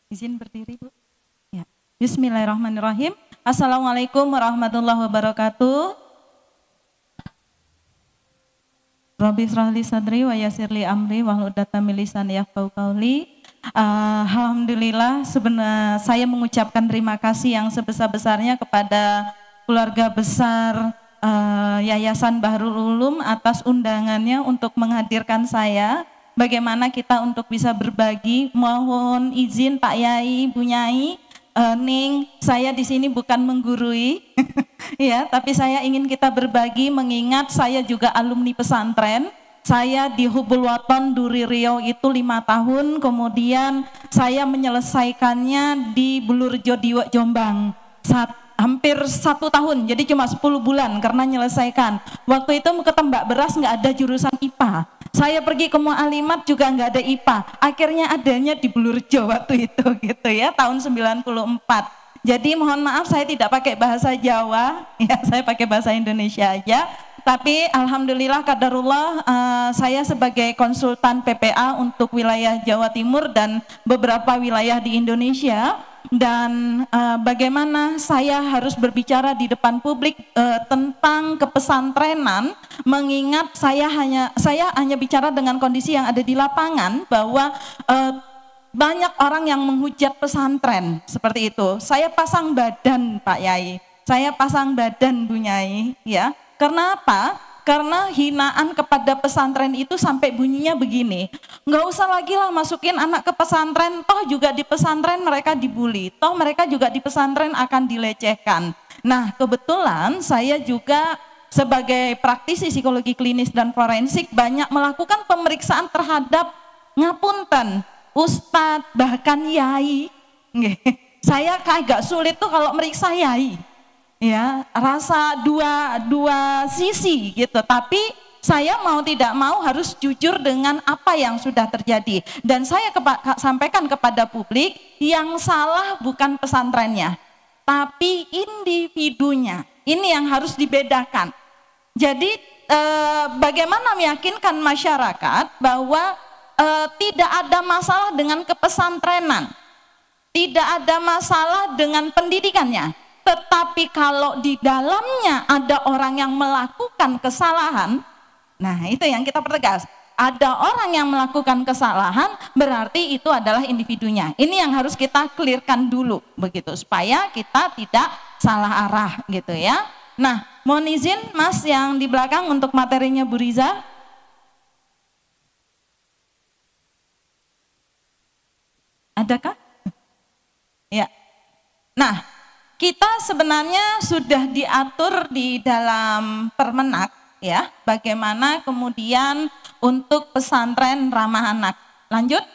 Izin berdiri, Bu. Ya. Bismillahirrahmanirrahim. Assalamualaikum warahmatullahi wabarakatuh. Rabbi shrahli sadri wa yassirli amri wahlul 'uqdatam min lisani yafqahu qawli. Alhamdulillah, sebenarnya saya mengucapkan terima kasih yang sebesar-besarnya kepada keluarga besar Yayasan Bahrul Ulum atas undangannya untuk menghadirkan saya. Bagaimana kita untuk bisa berbagi, mohon izin Pak Yai, Bu Nyai, Ning, saya di sini bukan menggurui, ya, tapi saya ingin kita berbagi, mengingat saya juga alumni pesantren. Saya di Hubul Waton Duri Riau itu 5 tahun, kemudian saya menyelesaikannya di Bulurjo Diwa Jombang, hampir 1 tahun, jadi cuma 10 bulan karena menyelesaikan. Waktu itu ke Tembak Beras nggak ada jurusan IPA. Saya pergi ke Mu'alimat juga nggak ada IPA. Akhirnya adanya di Bulurjo waktu itu gitu ya, tahun 94. Jadi mohon maaf saya tidak pakai bahasa Jawa, ya saya pakai bahasa Indonesia aja. Tapi alhamdulillah qadarullah saya sebagai konsultan PPA untuk wilayah Jawa Timur dan beberapa wilayah di Indonesia. Dan bagaimana saya harus berbicara di depan publik tentang kepesantrenan, mengingat saya hanya bicara dengan kondisi yang ada di lapangan, bahwa banyak orang yang menghujat pesantren seperti itu. Saya pasang badan Pak Yai, saya pasang badan Bu Nyai, ya. Karena apa? Karena hinaan kepada pesantren itu sampai bunyinya begini, nggak usah lagi lah masukin anak ke pesantren, toh juga di pesantren mereka dibully, toh mereka juga di pesantren akan dilecehkan. Nah kebetulan saya juga sebagai praktisi psikologi klinis dan forensik banyak melakukan pemeriksaan terhadap ngapunten, ustadz, bahkan yai. Saya agak sulit tuh kalau meriksa yai. Ya, rasa dua sisi gitu, tapi saya mau tidak mau harus jujur dengan apa yang sudah terjadi. Dan saya sampaikan kepada publik, yang salah bukan pesantrennya, tapi individunya. Ini yang harus dibedakan. Jadi bagaimana meyakinkan masyarakat bahwa tidak ada masalah dengan kepesantrenan, tidak ada masalah dengan pendidikannya. Tetapi kalau di dalamnya ada orang yang melakukan kesalahan, nah itu yang kita pertegas. Ada orang yang melakukan kesalahan, berarti itu adalah individunya. Ini yang harus kita clearkan dulu, begitu, supaya kita tidak salah arah, gitu ya. Nah, mohon izin Mas yang di belakang untuk materinya Bu Riza. Adakah? Ya. Nah, kita sebenarnya sudah diatur di dalam Permenak, ya, bagaimana kemudian untuk pesantren ramah anak. Lanjut.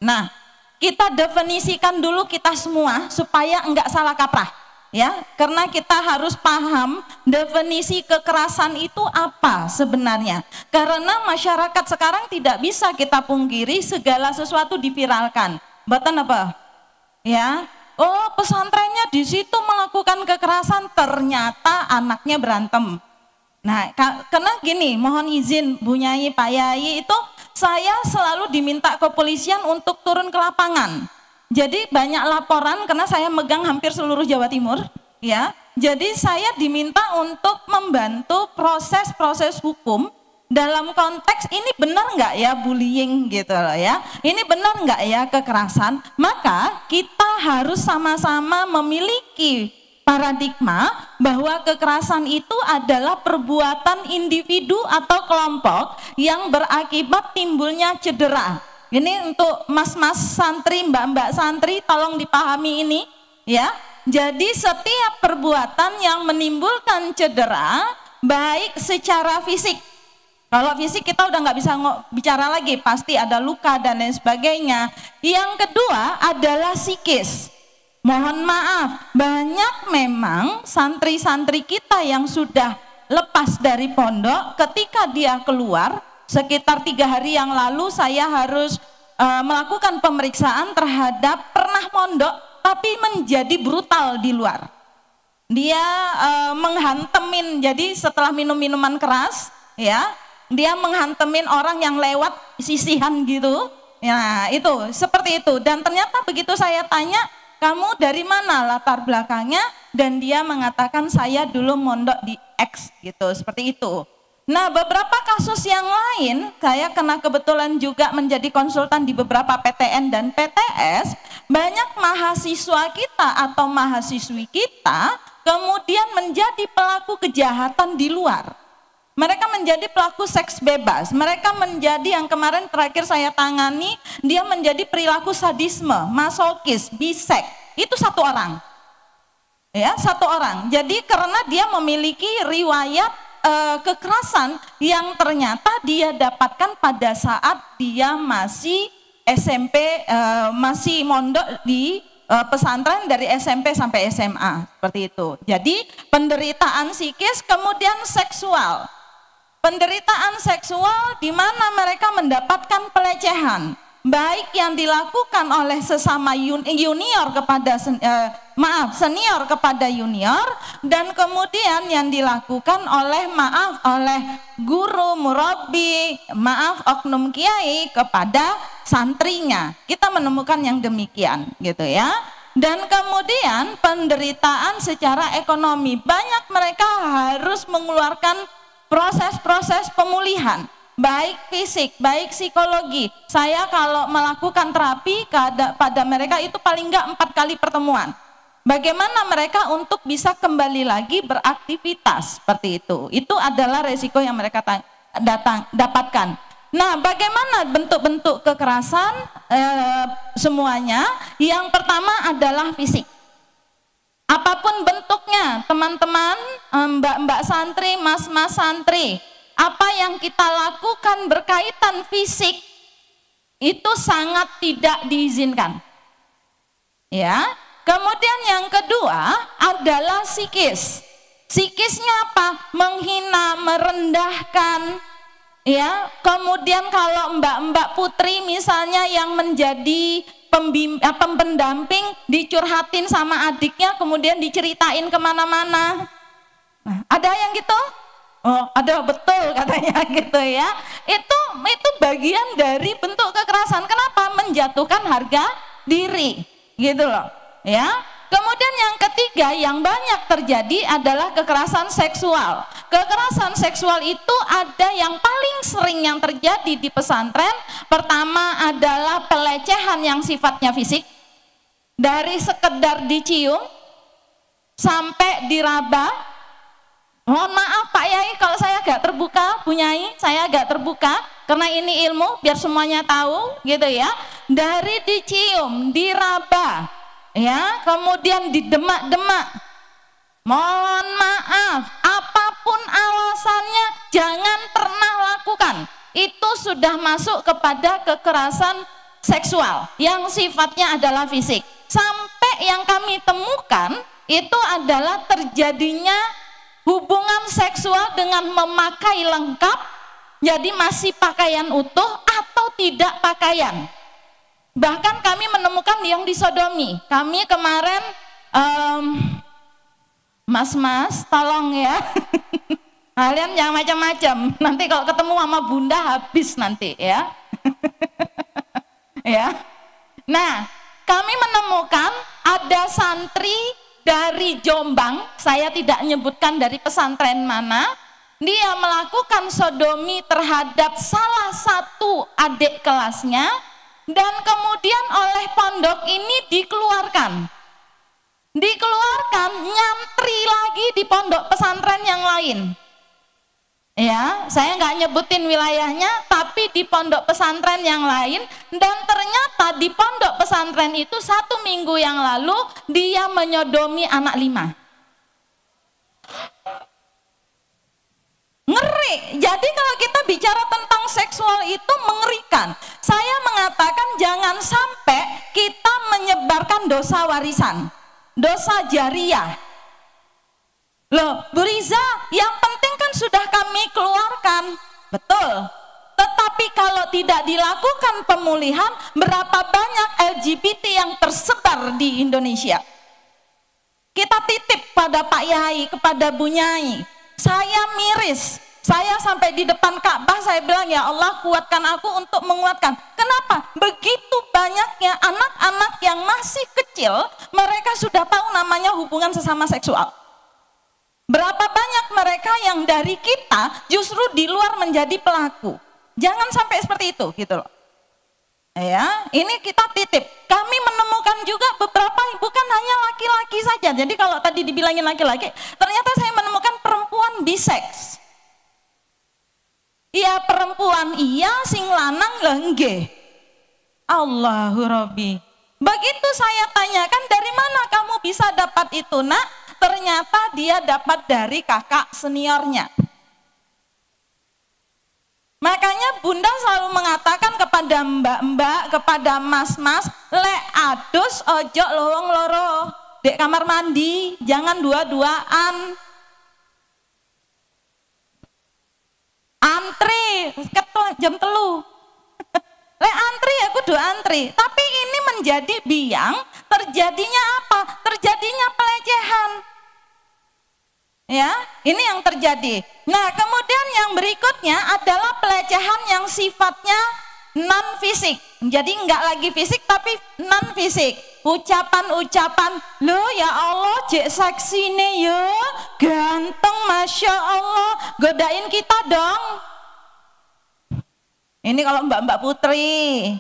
Nah, kita definisikan dulu kita semua supaya enggak salah kaprah, ya, karena kita harus paham definisi kekerasan itu apa sebenarnya. Karena masyarakat sekarang tidak bisa kita pungkiri segala sesuatu diviralkan. Batan apa? Ya. Oh, pesantrennya di situ melakukan kekerasan, ternyata anaknya berantem. Nah, karena gini, mohon izin Bu Nyai, Pak Yai, itu saya selalu diminta kepolisian untuk turun ke lapangan. Jadi banyak laporan karena saya megang hampir seluruh Jawa Timur, ya. Jadi saya diminta untuk membantu proses-proses hukum dalam konteks ini benar nggak ya bullying gitu loh ya, ini benar nggak ya kekerasan. Maka kita harus sama-sama memiliki paradigma bahwa kekerasan itu adalah perbuatan individu atau kelompok yang berakibat timbulnya cedera. Ini untuk mas-mas santri, mbak-mbak santri, tolong dipahami ini ya. Jadi setiap perbuatan yang menimbulkan cedera, baik secara fisik, kalau fisik kita udah nggak bisa bicara lagi, pasti ada luka dan lain sebagainya. Yang kedua adalah psikis. Mohon maaf, banyak memang santri-santri kita yang sudah lepas dari pondok, ketika dia keluar, sekitar 3 hari yang lalu saya harus melakukan pemeriksaan terhadap pernah mondok, tapi menjadi brutal di luar. Dia menghantemin, jadi setelah minum minuman keras, ya, dia menghantemin orang yang lewat sisihan gitu, Nah, itu seperti itu. Dan ternyata begitu saya tanya, kamu dari mana latar belakangnya? Dan dia mengatakan saya dulu mondok di X gitu, seperti itu. Nah, beberapa kasus yang lain, saya kena kebetulan juga menjadi konsultan di beberapa PTN dan PTS, banyak mahasiswa kita atau mahasiswi kita kemudian menjadi pelaku kejahatan di luar. Mereka menjadi pelaku seks bebas, mereka menjadi yang kemarin terakhir saya tangani, dia menjadi perilaku sadisme, masokis, bisek, itu satu orang. Ya, satu orang. Jadi karena dia memiliki riwayat kekerasan yang ternyata dia dapatkan pada saat dia masih SMP, masih mondok di pesantren dari SMP sampai SMA, seperti itu. Jadi penderitaan psikis kemudian seksual. Penderitaan seksual di mana mereka mendapatkan pelecehan, baik yang dilakukan oleh sesama junior kepada senior kepada junior, dan kemudian yang dilakukan oleh guru, murabi, oknum kiai kepada santrinya. Kita menemukan yang demikian gitu ya. Dan kemudian penderitaan secara ekonomi, banyak mereka harus mengeluarkan proses-proses pemulihan, baik fisik, baik psikologi. Saya kalau melakukan terapi pada mereka itu paling enggak 4 kali pertemuan. Bagaimana mereka untuk bisa kembali lagi beraktivitas seperti itu. Itu adalah resiko yang mereka dapatkan. Nah, bagaimana bentuk-bentuk kekerasan semuanya? Yang pertama adalah fisik. Apapun bentuknya, teman-teman, mbak-mbak santri, mas-mas santri, apa yang kita lakukan berkaitan fisik itu sangat tidak diizinkan. Ya. Kemudian yang kedua adalah psikis. Psikisnya apa? Menghina, merendahkan. Ya. Kemudian kalau mbak-mbak putri misalnya yang menjadi pendamping, dicurhatin sama adiknya, kemudian diceritain kemana-mana. Nah, ada yang gitu? Oh, ada, betul katanya gitu ya. Itu bagian dari bentuk kekerasan. Kenapa? Menjatuhkan harga diri, gitu loh. Ya. Kemudian yang ketiga yang banyak terjadi adalah kekerasan seksual. Kekerasan seksual itu ada yang paling sering yang terjadi di pesantren. Pertama adalah pelecehan yang sifatnya fisik. Dari sekedar dicium sampai diraba. Mohon maaf Pak Yai kalau saya agak terbuka, Bu Nyai, saya agak terbuka karena ini ilmu biar semuanya tahu gitu ya. Dari dicium, diraba, ya, kemudian didemak-demak. Mohon maaf, apapun alasannya jangan pernah lakukan. Itu sudah masuk kepada kekerasan seksual yang sifatnya adalah fisik. Sampai yang kami temukan itu adalah terjadinya hubungan seksual dengan memakai lengkap, jadi masih pakaian utuh atau tidak pakaian. Bahkan kami menemukan yang disodomi. Kami kemarin, mas-mas tolong ya, kalian jangan macam-macam. Nanti kalau ketemu sama bunda habis nanti ya. Ya. Nah, kami menemukan ada santri dari Jombang, saya tidak menyebutkan dari pesantren mana, dia melakukan sodomi terhadap salah satu adik kelasnya. Dan kemudian oleh pondok ini dikeluarkan, nyantri lagi di pondok pesantren yang lain. Ya, saya nggak nyebutin wilayahnya, tapi di pondok pesantren yang lain. Dan ternyata di pondok pesantren itu 1 minggu yang lalu dia menyodomi anak 5. Ngeri. Jadi kalau kita bicara tentang seksual itu mengerikan. Saya mengatakan jangan sampai kita menyebarkan dosa warisan, dosa jariah. Loh, Bu Riza, yang penting kan sudah kami keluarkan. Betul. Tetapi kalau tidak dilakukan pemulihan, berapa banyak LGBT yang tersebar di Indonesia? Kita titip pada Pak Yai, kepada Bu Nyai. Saya miris Saya sampai di depan Ka'bah saya bilang, ya Allah kuatkan aku untuk menguatkan. Kenapa? Begitu banyaknya anak-anak yang masih kecil, mereka sudah tahu namanya hubungan sesama seksual. Berapa banyak mereka yang dari kita justru di luar menjadi pelaku. Jangan sampai seperti itu gitu loh. Ya, ini kita titip. Kami menemukan juga beberapa, bukan hanya laki-laki saja. Jadi kalau tadi dibilangin laki-laki, ternyata saya menemukan perempuan biseks. Iya perempuan, iya sing lanang lengge. Allahu Rabbi. Begitu saya tanyakan, dari mana kamu bisa dapat itu nak? Ternyata dia dapat dari kakak seniornya. Makanya bunda selalu mengatakan kepada mbak-mbak, kepada mas-mas, lek adus ojo lowong loro, dek kamar mandi, jangan dua-duaan. Antri, jam telu. Lek antri ya kudu antri. Tapi ini menjadi biang, terjadinya apa? Terjadinya pelecehan. Ya, ini yang terjadi. Nah, kemudian yang berikutnya adalah pelecehan yang sifatnya non fisik. Jadi enggak lagi fisik tapi non fisik. Ucapan-ucapan, lo ya Allah jek seksi nih ya, ganteng masya Allah, godain kita dong. Ini kalau mbak-mbak Putri,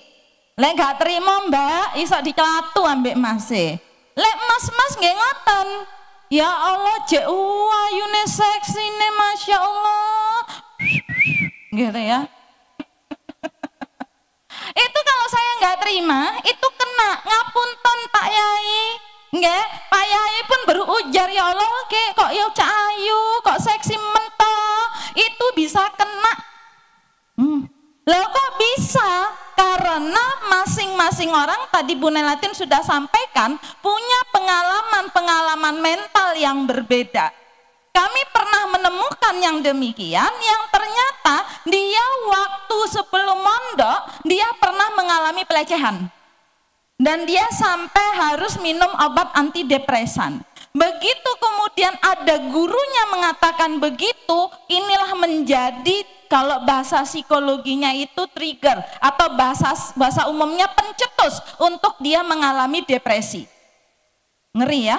lek gak terima mbak, iso dikelatu ambek masih. Lek mas-mas nggih ngoten. Ya Allah, jek ayune seksi nih, masya Allah, gitu ya. Itu kalau saya nggak terima, itu kena ngapunten Pak Yai, nggak? Pak Yai pun berujar, ya Allah, kok ya cahayu, kok seksi mentok, itu bisa kena. Loh kok bisa? Karena masing-masing orang, tadi Bu Nelatin sudah sampaikan, punya pengalaman mental yang berbeda. Kami pernah menemukan yang demikian, yang ternyata dia waktu sebelum mondok, dia pernah mengalami pelecehan. Dan dia sampai harus minum obat antidepresan. Begitu kemudian ada gurunya mengatakan begitu, inilah menjadi, kalau bahasa psikologinya itu trigger, atau bahasa umumnya pencetus untuk dia mengalami depresi. Ngeri ya?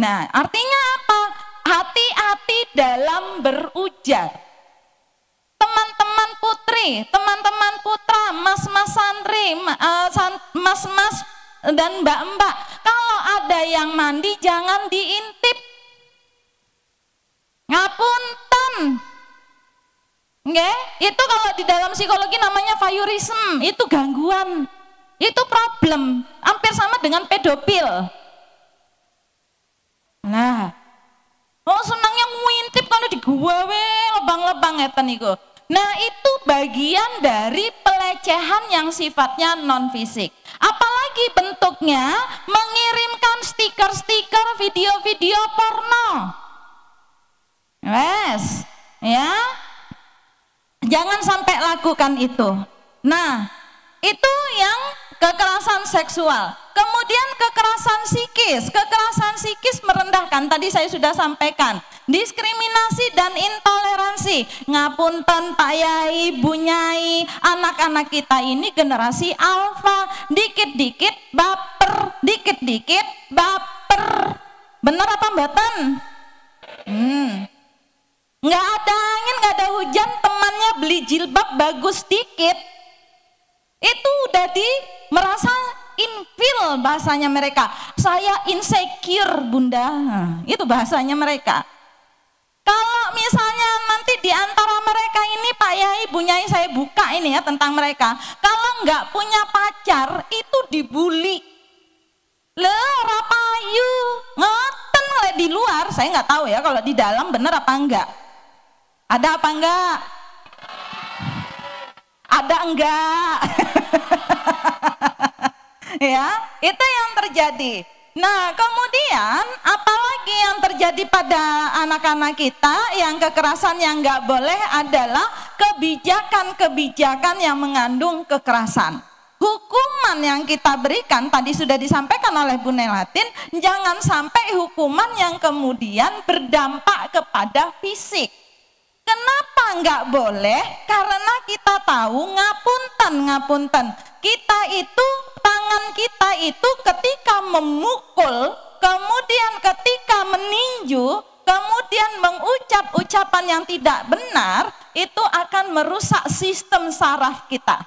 Nah, artinya apa? Hati-hati dalam berujar. Teman-teman putri, teman-teman putra, mas-mas santri, mas-mas dan mbak-mbak, kalau ada yang mandi jangan diintip. Ngapunten. Nggih, itu kalau di dalam psikologi namanya voyeurism, itu gangguan, itu problem, hampir sama dengan pedofil. Nah, oh senangnya ngintip kalau di gua lebang-lebang ngeten niku. Nah, itu bagian dari pelecehan yang sifatnya non fisik. Apalagi bentuknya mengirimkan stiker-stiker video-video porno. Wes, ya. Jangan sampai lakukan itu. Nah, itu yang kekerasan seksual. Kemudian kekerasan psikis. Kekerasan psikis merendahkan, tadi saya sudah sampaikan. Diskriminasi dan intoleransi. Ngapunten Pak Yai, Bu Nyai, anak-anak kita ini generasi alfa. Dikit-dikit baper, dikit-dikit baper. Benar apa mboten? Nggak ada angin, nggak ada hujan, temannya beli jilbab bagus dikit, itu udah merasa infil, bahasanya mereka. Saya insecure bunda, nah, itu bahasanya mereka. Kalau misalnya nanti di antara mereka ini Pak Yai, Bu Nyai, saya buka ini ya tentang mereka. Kalau nggak punya pacar itu dibully. Ora payu, ngoten di luar, saya nggak tahu ya kalau di dalam bener apa enggak. Ada apa enggak? Ada enggak? Ya, itu yang terjadi. Nah, kemudian apalagi yang terjadi pada anak-anak kita yang kekerasan yang enggak boleh adalah kebijakan-kebijakan yang mengandung kekerasan. Hukuman yang kita berikan tadi sudah disampaikan oleh Bu Nelatin, jangan sampai hukuman yang kemudian berdampak kepada fisik. Kenapa nggak boleh? Karena kita tahu ngapunten. Kita itu, tangan kita itu ketika memukul, kemudian ketika meninju, kemudian mengucap ucapan yang tidak benar, itu akan merusak sistem saraf kita.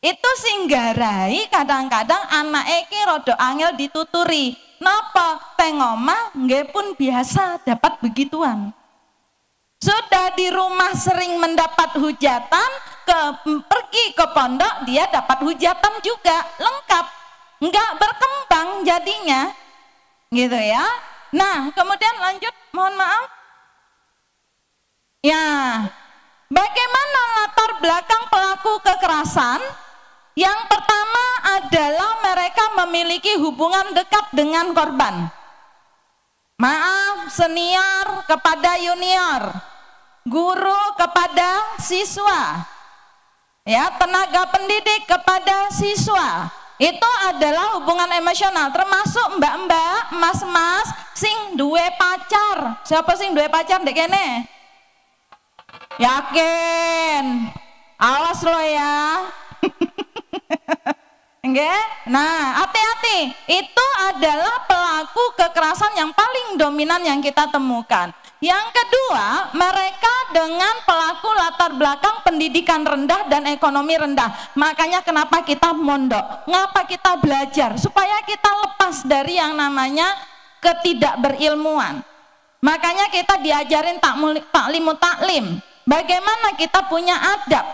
Itu singgarai kadang-kadang anak iki rada angel dituturi. Napa teng omah nggih pun biasa dapat begituan. Sudah di rumah sering mendapat hujatan, pergi ke pondok dia dapat hujatan juga, lengkap. Enggak berkembang jadinya. Gitu ya. Nah, kemudian lanjut, mohon maaf. Ya. Bagaimana latar belakang pelaku kekerasan? Yang pertama adalah mereka memiliki hubungan dekat dengan korban. Maaf, senior kepada junior, guru kepada siswa, ya, tenaga pendidik kepada siswa. Itu adalah hubungan emosional, termasuk mbak-mbak, mas-mas sing duwe pacar. Siapa sing duwe pacar dek kene? Yakin? Awas lo ya. Nggih? Nah, hati-hati. Itu adalah pelaku kekerasan yang paling dominan yang kita temukan. Yang kedua, mereka dengan pelaku latar belakang pendidikan rendah dan ekonomi rendah. Makanya kenapa kita mondok? Ngapa kita belajar? Supaya kita lepas dari yang namanya ketidakberilmuan. Makanya kita diajarin taklimu taklim. Bagaimana kita punya adab?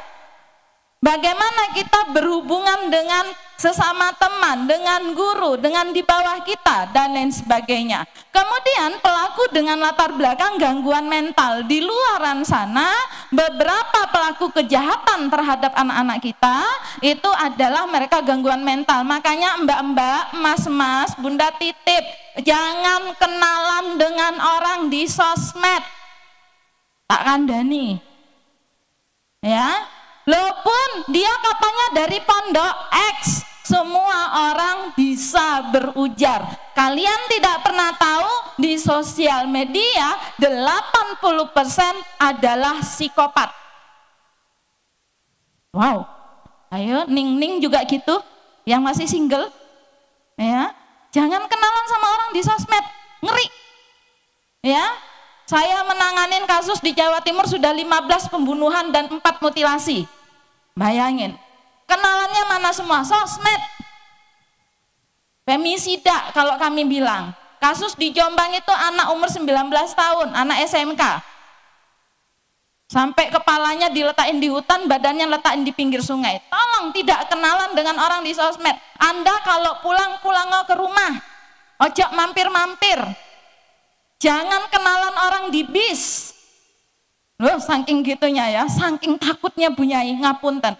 Bagaimana kita berhubungan dengan sesama teman, dengan guru, dengan di bawah kita, dan lain sebagainya. Kemudian pelaku dengan latar belakang gangguan mental. Di luaran sana, beberapa pelaku kejahatan terhadap anak-anak kita, itu adalah mereka gangguan mental. Makanya mbak-mbak, mas-mas, bunda titip, jangan kenalan dengan orang di sosmed. Tak kandani. Ya. Loh pun dia katanya dari pondok X, semua orang bisa berujar. Kalian tidak pernah tahu di sosial media 80% adalah psikopat. Wow, ayo ning-ning juga gitu, yang masih single, ya, jangan kenalan sama orang di sosmed, ngeri, ya. Saya menanganin kasus di Jawa Timur sudah 15 pembunuhan dan 4 mutilasi. Bayangin, kenalannya mana semua? Sosmed. Femisida kalau kami bilang. Kasus di Jombang itu anak umur 19 tahun, anak SMK. Sampai kepalanya diletakin di hutan, badannya letakin di pinggir sungai. Tolong tidak kenalan dengan orang di sosmed. Anda kalau pulang ke rumah, ojo mampir-mampir. Jangan kenalan orang di bis. Loh, saking gitunya ya, saking takutnya Bu Nyai, ngapunten.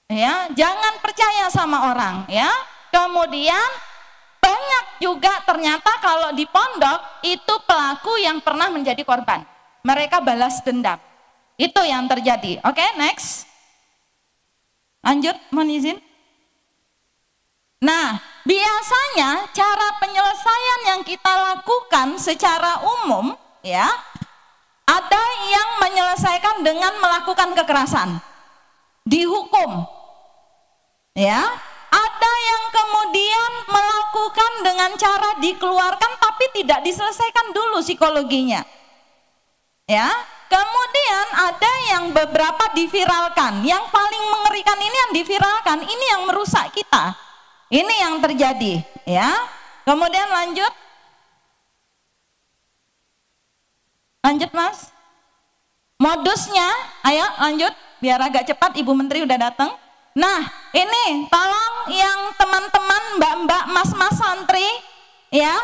Ya, jangan percaya sama orang, ya. Kemudian banyak juga ternyata kalau di pondok itu pelaku yang pernah menjadi korban. Mereka balas dendam. Itu yang terjadi. Oke, next. Lanjut, mohon izin. Nah, biasanya cara penyelesaian yang kita lakukan secara umum, ya, ada yang menyelesaikan dengan melakukan kekerasan, dihukum, ya. Ada yang kemudian melakukan dengan cara dikeluarkan tapi tidak diselesaikan dulu psikologinya, ya. Kemudian ada yang beberapa diviralkan. Yang paling mengerikan ini yang diviralkan, ini yang merusak kita. Ini yang terjadi, ya. Kemudian lanjut. Lanjut Mas. Modusnya, ayo lanjut biar agak cepat, Ibu Menteri udah datang. Nah, ini tolong yang teman-teman, mbak-mbak, mas-mas santri, ya.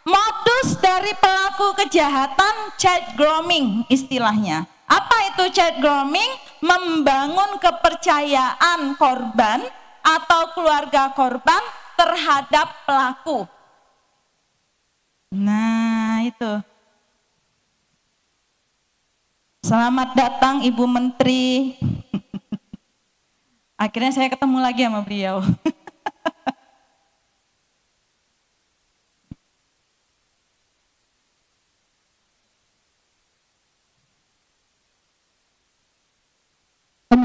Modus dari pelaku kejahatan chat grooming istilahnya. Apa itu chat grooming? Membangun kepercayaan korban atau keluarga korban terhadap pelaku. Nah, itu. Selamat datang Ibu Menteri. Akhirnya saya ketemu lagi sama beliau.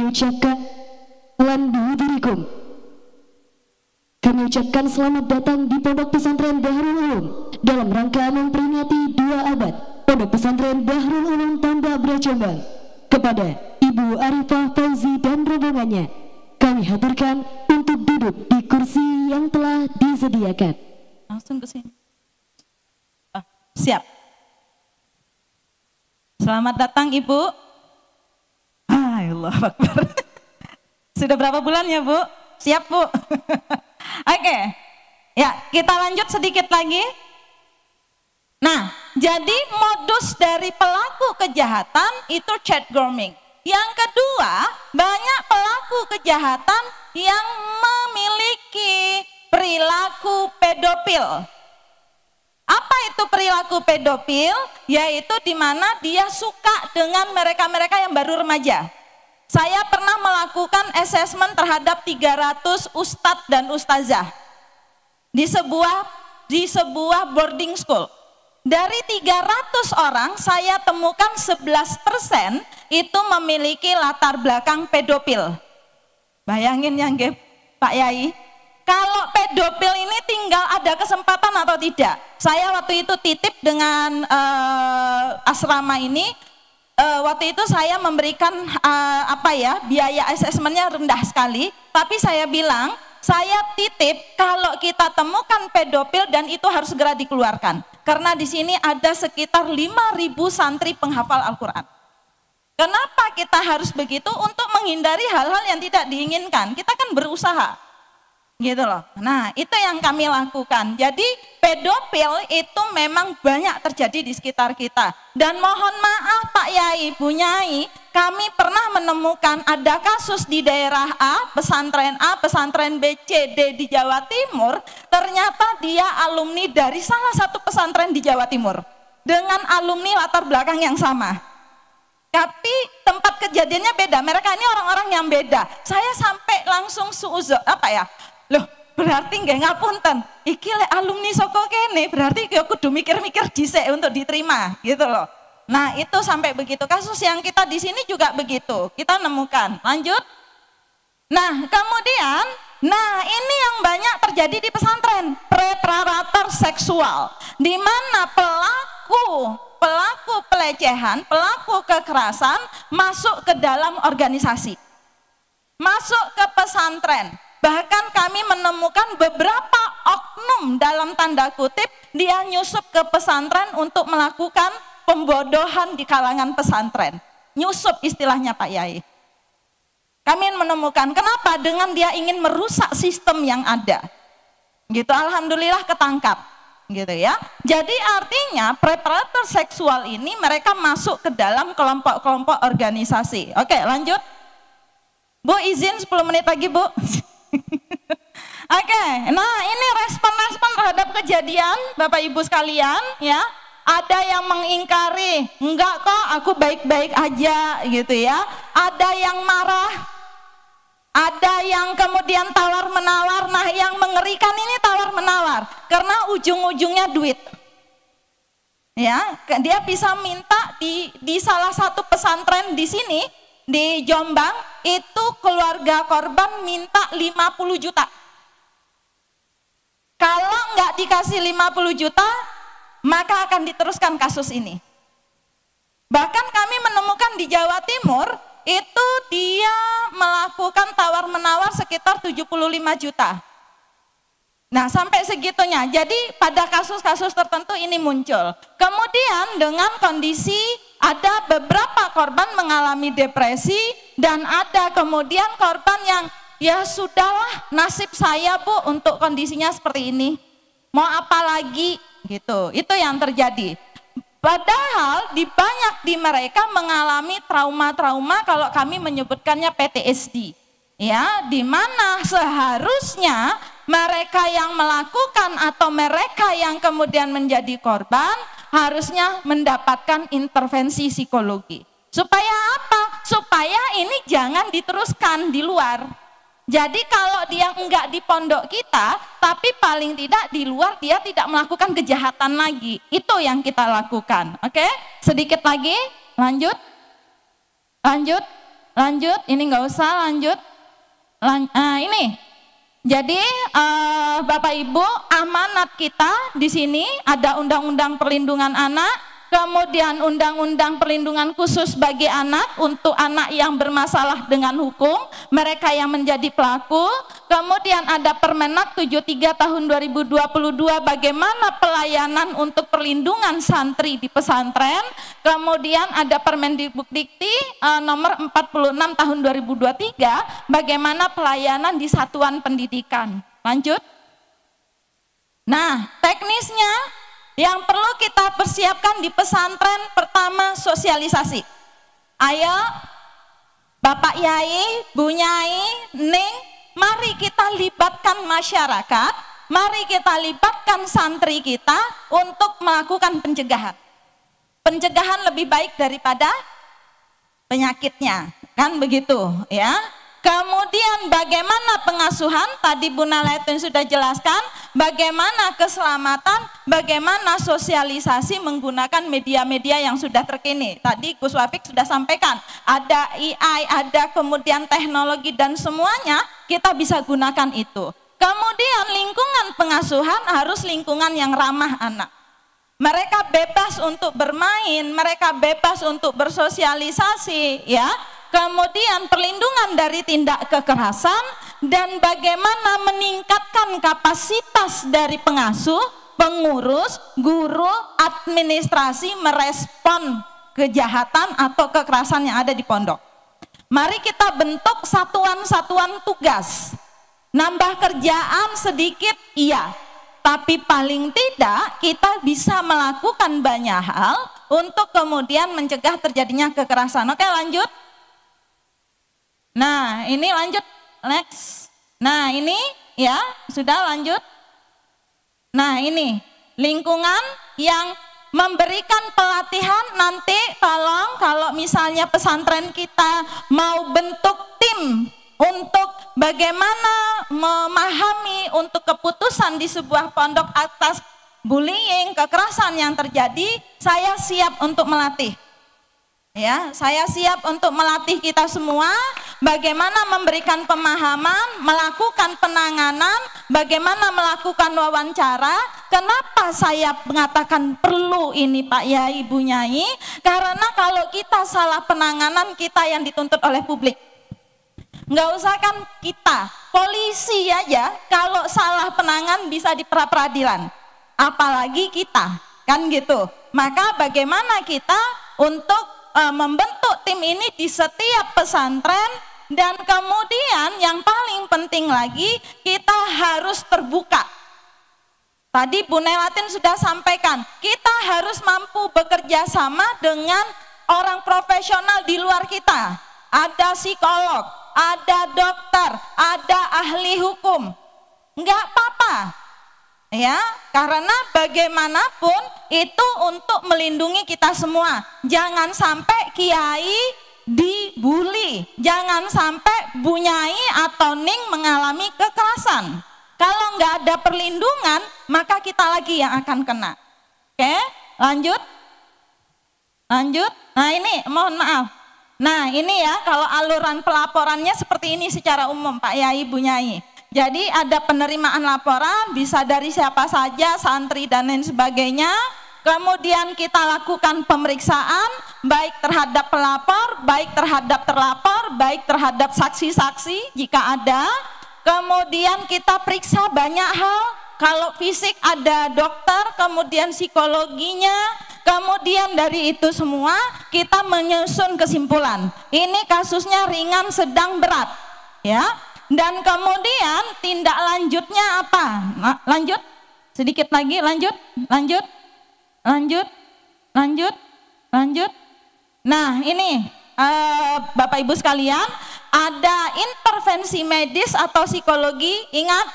ucapkan Alhamdulillah. Kami ucapkan selamat datang di Pondok Pesantren Bahrul Ulum dalam rangka memperingati 2 abad Pondok Pesantren Bahrul Ulum Tambak Beras Jombang. Kepada Ibu Arifah Fauzi dan rombongannya, kami haturkan untuk duduk di kursi yang telah disediakan. Langsung ke sini. Siap. Selamat datang Ibu. Allah Akbar. Sudah berapa bulan ya Bu? Siap Bu. Oke. Ya, kita lanjut sedikit lagi. Nah, jadi modus dari pelaku kejahatan itu chat grooming. Yang kedua, banyak pelaku kejahatan yang memiliki perilaku pedofil. Apa itu perilaku pedofil? Yaitu di mana dia suka dengan mereka-mereka yang baru remaja. Saya pernah melakukan assessment terhadap 300 ustadz dan ustazah di sebuah boarding school. Dari 300 orang saya temukan 11% itu memiliki latar belakang pedofil. Bayangin ya Pak Yai, kalau pedofil ini tinggal ada kesempatan atau tidak. Saya waktu itu titip dengan asrama ini. Waktu itu saya memberikan biaya asesmennya rendah sekali, tapi saya bilang saya titip kalau kita temukan pedofil dan itu harus segera dikeluarkan, karena di sini ada sekitar 5.000 santri penghafal Al-Quran. Kenapa kita harus begitu? Untuk menghindari hal-hal yang tidak diinginkan. Kita kan berusaha, gitu loh. Nah, itu yang kami lakukan. Jadi pedofil itu memang banyak terjadi di sekitar kita. Dan mohon maaf Pak Yai, Bu Nyai, kami pernah menemukan ada kasus di daerah A, pesantren B, C, D di Jawa Timur. Ternyata dia alumni dari salah satu pesantren di Jawa Timur dengan alumni latar belakang yang sama. Tapi tempat kejadiannya beda. Mereka ini orang-orang yang beda. Saya sampai langsung loh, berarti nggak ngapunten, iki le alumni soko kene, berarti aku kudu mikir-mikir dhisik untuk diterima, gitu loh. Nah, itu sampai begitu. Kasus yang kita di sini juga begitu. Kita nemukan. Lanjut. Nah, kemudian, ini yang banyak terjadi di pesantren, preparator seksual, di mana pelaku pelecehan, pelaku kekerasan masuk ke dalam organisasi, masuk ke pesantren. Bahkan kami menemukan beberapa oknum dalam tanda kutip, dia nyusup ke pesantren untuk melakukan pembodohan di kalangan pesantren. Nyusup istilahnya Pak Yai. Kami menemukan, kenapa? Dengan dia ingin merusak sistem yang ada. Gitu, alhamdulillah ketangkap. Gitu ya. Jadi artinya preparator seksual ini mereka masuk ke dalam kelompok-kelompok organisasi. Oke, lanjut. Bu, izin 10 menit lagi, Bu. Oke, nah ini respon-respon terhadap kejadian Bapak Ibu sekalian ya. Ada yang mengingkari, enggak kok aku baik-baik aja gitu ya. Ada yang marah, ada yang kemudian tawar-menawar. Nah yang mengerikan ini tawar-menawar, karena ujung-ujungnya duit. Ya, dia bisa minta di salah satu pesantren di sini, di Jombang, itu keluarga korban minta 50 juta. Kalau nggak dikasih 50 juta, maka akan diteruskan kasus ini. Bahkan kami menemukan di Jawa Timur, itu dia melakukan tawar-menawar sekitar 75 juta. Nah sampai segitunya, jadi pada kasus-kasus tertentu ini muncul. Kemudian dengan kondisi ada beberapa korban mengalami depresi, dan ada kemudian korban yang ya sudahlah nasib saya Bu untuk kondisinya seperti ini, mau apa lagi gitu. Itu yang terjadi. Padahal banyak di mereka mengalami trauma-trauma, kalau kami menyebutkannya PTSD. Ya, di mana seharusnya mereka yang melakukan atau mereka yang kemudian menjadi korban harusnya mendapatkan intervensi psikologi. Supaya apa? Supaya ini jangan diteruskan di luar. Jadi kalau dia enggak di pondok kita, tapi paling tidak di luar dia tidak melakukan kejahatan lagi. Itu yang kita lakukan. Oke? Sedikit lagi, lanjut. Lanjut. Lanjut, ini nggak usah lanjut. Ini. Jadi Bapak Ibu, amanat kita di sini ada Undang-Undang Perlindungan Anak, kemudian Undang-Undang Perlindungan Khusus bagi Anak untuk anak yang bermasalah dengan hukum, mereka yang menjadi pelaku. Kemudian ada Permenak 73 tahun 2022 bagaimana pelayanan untuk perlindungan santri di pesantren. Kemudian ada Permendikbuddikti nomor 46 tahun 2023 bagaimana pelayanan di satuan pendidikan. Lanjut. Nah, teknisnya yang perlu kita persiapkan di pesantren, pertama sosialisasi. Ayo Bapak Yai, Bu Nyai, Ning, mari kita libatkan masyarakat, mari kita libatkan santri kita untuk melakukan pencegahan. Pencegahan lebih baik daripada penyakitnya, kan begitu ya. Kemudian bagaimana pengasuhan, tadi Bu Naletin sudah jelaskan, bagaimana keselamatan, bagaimana sosialisasi menggunakan media-media yang sudah terkini. Tadi Gus Wafik sudah sampaikan, ada AI, ada kemudian teknologi dan semuanya kita bisa gunakan itu. Kemudian lingkungan pengasuhan harus lingkungan yang ramah anak. Mereka bebas untuk bermain, mereka bebas untuk bersosialisasi ya. Kemudian perlindungan dari tindak kekerasan dan bagaimana meningkatkan kapasitas dari pengasuh, pengurus, guru, administrasi merespon kejahatan atau kekerasan yang ada di pondok. Mari kita bentuk satuan-satuan tugas. Nambah kerjaan sedikit iya, tapi paling tidak kita bisa melakukan banyak hal untuk kemudian mencegah terjadinya kekerasan. Oke, lanjut. Nah, ini lanjut, next. Nah, ini ya, sudah lanjut. Nah, ini lingkungan yang memberikan pelatihan nanti tolong kalau misalnya pesantren kita mau bentuk tim untuk bagaimana memahami untuk keputusan di sebuah pondok atas bullying, kekerasan yang terjadi, saya siap untuk melatih. Ya, saya siap untuk melatih kita semua bagaimana memberikan pemahaman, melakukan penanganan, bagaimana melakukan wawancara. Kenapa saya mengatakan perlu ini Pak Yai, Bu Nyai? Karena kalau kita salah penanganan, kita yang dituntut oleh publik. Nggak usah kan kita, polisi aja kalau salah penanganan bisa di pra-peradilan. Apalagi kita, kan gitu. Maka bagaimana kita untuk membentuk tim ini di setiap pesantren, dan kemudian yang paling penting lagi kita harus terbuka. Tadi Bu Nelatin sudah sampaikan, kita harus mampu bekerja sama dengan orang profesional di luar kita. Ada psikolog, ada dokter, ada ahli hukum. Enggak apa-apa. Ya, karena bagaimanapun itu untuk melindungi kita semua. Jangan sampai kiai dibully, jangan sampai Bu Nyai atau Ning mengalami kekerasan. Kalau nggak ada perlindungan, maka kita lagi yang akan kena. Oke, lanjut. Lanjut. Nah, ini mohon maaf. Nah, ini ya kalau aluran pelaporannya seperti ini secara umum Pak Yai, Bu Nyai. Jadi ada penerimaan laporan, bisa dari siapa saja, santri dan lain sebagainya. Kemudian kita lakukan pemeriksaan, baik terhadap pelapor, baik terhadap terlapor, baik terhadap saksi-saksi jika ada. Kemudian kita periksa banyak hal, kalau fisik ada dokter, kemudian psikologinya. Kemudian dari itu semua kita menyusun kesimpulan. Ini kasusnya ringan, sedang, berat. Ya. Dan kemudian tindak lanjutnya apa? Nah, lanjut, sedikit lagi, lanjut. Nah ini Bapak Ibu sekalian, ada intervensi medis atau psikologi. Ingat,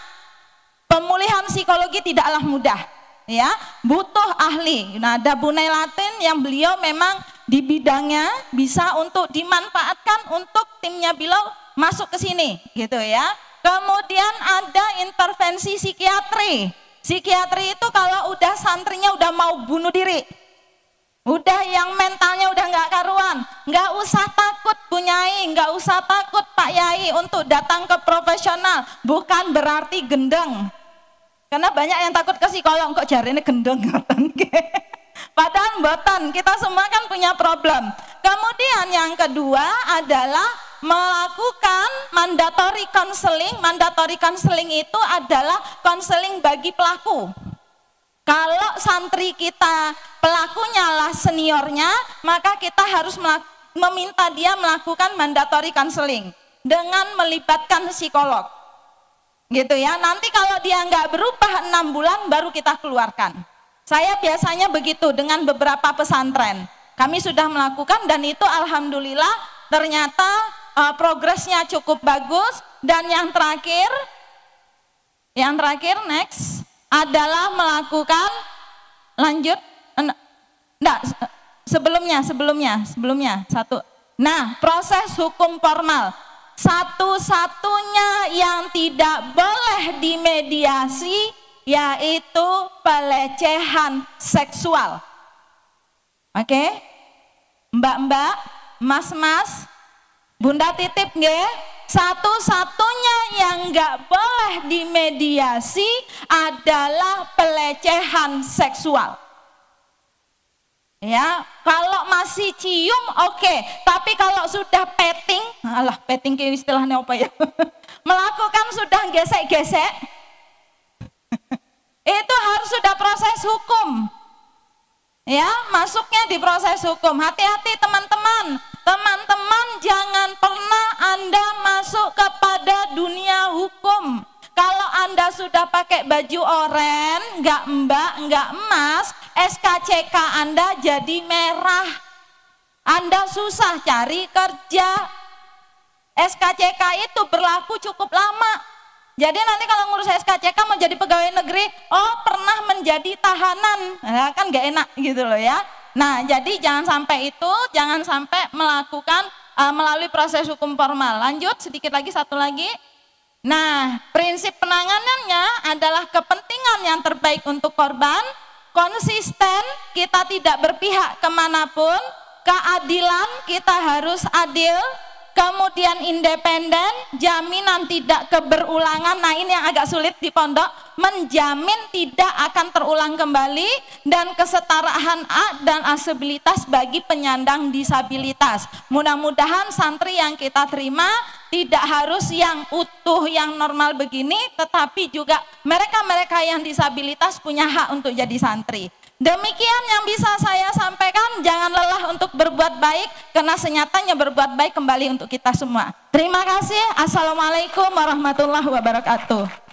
pemulihan psikologi tidaklah mudah, ya, butuh ahli. Nah, ada Bu Nelatin yang beliau memang di bidangnya bisa untuk dimanfaatkan untuk timnya beliau masuk ke sini gitu ya. Kemudian ada intervensi psikiatri. Psikiatri itu kalau udah santrinya udah mau bunuh diri, Udah yang mentalnya udah nggak karuan, nggak usah takut Bu Nyai, nggak usah takut Pak Yai untuk datang ke profesional, bukan berarti gendeng. Karena banyak yang takut ke psikolog, kok jarine gendeng ngoten. Padahal mboten, kita semua kan punya problem. Kemudian yang kedua adalah melakukan mandatory counseling. Mandatory counseling itu adalah counseling bagi pelaku. Kalau santri kita pelakunya lah seniornya, maka kita harus meminta dia melakukan mandatory counseling dengan melibatkan psikolog. Gitu ya, nanti kalau dia nggak berubah 6 bulan baru kita keluarkan. Saya biasanya begitu dengan beberapa pesantren. Kami sudah melakukan dan itu alhamdulillah ternyata progresnya cukup bagus. Dan yang terakhir next adalah melakukan lanjut enggak sebelumnya satu. Nah, proses hukum formal satu-satunya yang tidak boleh dimediasi yaitu pelecehan seksual. Oke? Mbak-mbak, mas-mas, Bunda titip nggih, satu-satunya yang nggak boleh dimediasi adalah pelecehan seksual. Ya, kalau masih cium oke, tapi kalau sudah petting, petting ke istilahnya apa ya? Melakukan sudah gesek-gesek, itu harus sudah proses hukum. Ya, masuknya di proses hukum. Hati-hati teman-teman. Teman-teman jangan pernah Anda masuk kepada dunia hukum. Kalau Anda sudah pakai baju oren, enggak mbak, enggak emas, SKCK Anda jadi merah. Anda susah cari kerja. SKCK itu berlaku cukup lama. Jadi nanti kalau ngurus SKCK mau jadi pegawai negeri, pernah menjadi tahanan, nah, kan gak enak gitu loh ya. Nah jadi jangan sampai itu, jangan sampai melakukan melalui proses hukum formal. Lanjut sedikit lagi, satu lagi. Nah prinsip penanganannya adalah kepentingan yang terbaik untuk korban, konsisten, kita tidak berpihak kemanapun, keadilan, kita harus adil, kemudian independen, jaminan tidak keberulangan. Nah ini yang agak sulit di pondok, menjamin tidak akan terulang kembali, dan kesetaraan hak dan aksesibilitas bagi penyandang disabilitas. Mudah-mudahan santri yang kita terima tidak harus yang utuh, yang normal begini, tetapi juga mereka-mereka yang disabilitas punya hak untuk jadi santri. Demikian yang bisa saya sampaikan, jangan lelah untuk berbuat baik, karena senyatanya berbuat baik kembali untuk kita semua. Terima kasih. Assalamualaikum warahmatullahi wabarakatuh.